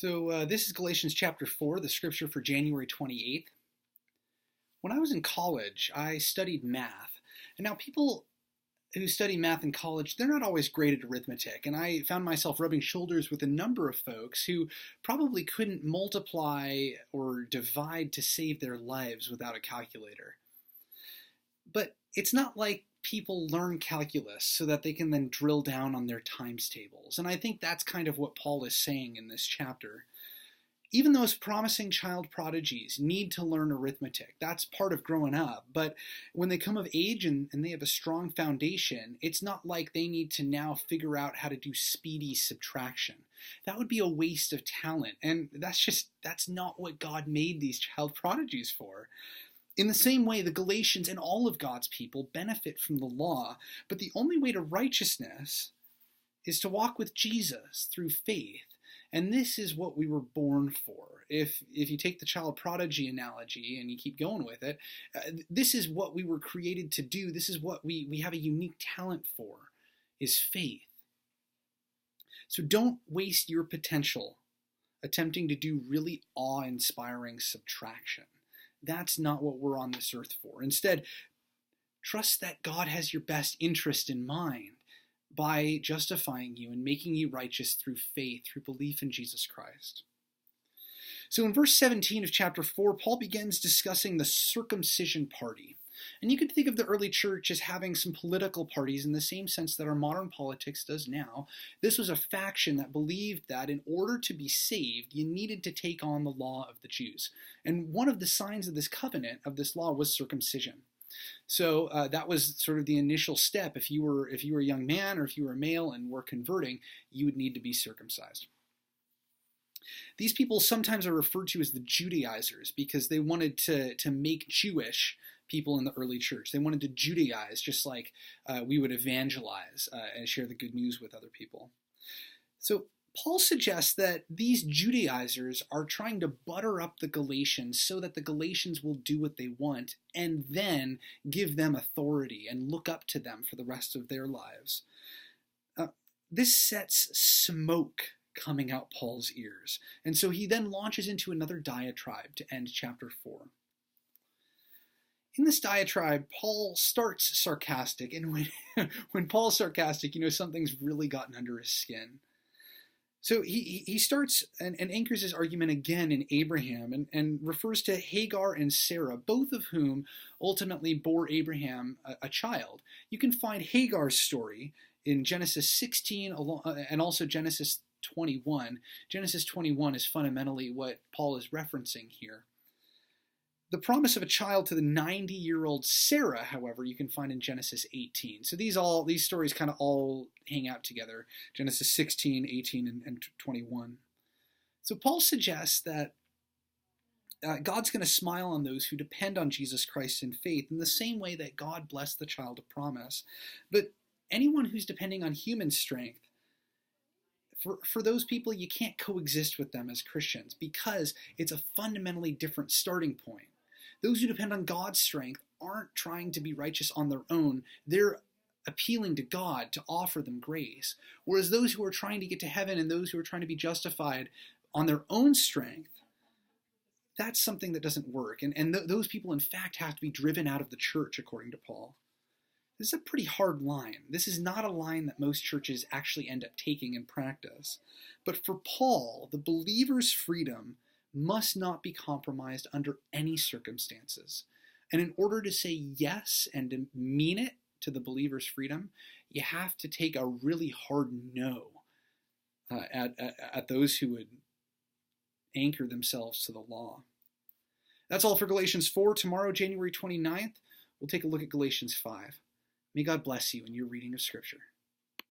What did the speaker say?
This is Galatians chapter 4, the scripture for January 28th. When I was in college, I studied math. And now people who study math in college, they're not always great at arithmetic. And I found myself rubbing shoulders with a number of folks who probably couldn't multiply or divide to save their lives without a calculator. But it's not like people learn calculus so that they can then drill down on their times tables. And I think that's kind of what Paul is saying in this chapter. Even those promising child prodigies need to learn arithmetic. That's part of growing up. But when they come of age and they have a strong foundation, it's not like they need to now figure out how to do speedy subtraction. That would be a waste of talent. And that's not what God made these child prodigies for. In the same way, the Galatians and all of God's people benefit from the law, but the only way to righteousness is to walk with Jesus through faith. And this is what we were born for. If you take the child prodigy analogy and you keep going with it, this is what we were created to do. This is what we have a unique talent for, is faith. So don't waste your potential attempting to do really awe-inspiring subtraction. That's not what we're on this earth for. Instead, trust that God has your best interest in mind by justifying you and making you righteous through faith, through belief in Jesus Christ. So in verse 17 of chapter 4, Paul begins discussing the circumcision party. And you could think of the early church as having some political parties in the same sense that our modern politics does now. This was a faction that believed that in order to be saved, you needed to take on the law of the Jews. And one of the signs of this covenant, of this law, was circumcision. So that was sort of the initial step. If you were a young man or if you were a male and were converting, you would need to be circumcised. These people sometimes are referred to as the Judaizers because they wanted to make Jewish people in the early church. They wanted to Judaize just like we would evangelize and share the good news with other people. So Paul suggests that these Judaizers are trying to butter up the Galatians so that the Galatians will do what they want and then give them authority and look up to them for the rest of their lives. This sets smoke coming out Paul's ears. And so he then launches into another diatribe to end chapter 4. In this diatribe, Paul starts sarcastic, and when Paul's sarcastic, something's really gotten under his skin. So he starts and anchors his argument again in Abraham and refers to Hagar and Sarah, both of whom ultimately bore Abraham a child. You can find Hagar's story in Genesis 16 and also Genesis 21. Genesis 21 is fundamentally what Paul is referencing here. The promise of a child to the 90-year-old Sarah, however, you can find in Genesis 18. So these stories kind of all hang out together, Genesis 16, 18, and 21. So Paul suggests that God's going to smile on those who depend on Jesus Christ in faith in the same way that God blessed the child of promise. But anyone who's depending on human strength, for those people, you can't coexist with them as Christians because it's a fundamentally different starting point. Those who depend on God's strength aren't trying to be righteous on their own. They're appealing to God to offer them grace. Whereas those who are trying to get to heaven and those who are trying to be justified on their own strength, that's something that doesn't work. And those people, in fact, have to be driven out of the church, according to Paul. This is a pretty hard line. This is not a line that most churches actually end up taking in practice. But for Paul, the believer's freedom must not be compromised under any circumstances. And in order to say yes and to mean it to the believer's freedom, you have to take a really hard no at those who would anchor themselves to the law. That's all for Galatians 4. Tomorrow, January 29th, we'll take a look at Galatians 5. May God bless you in your reading of Scripture.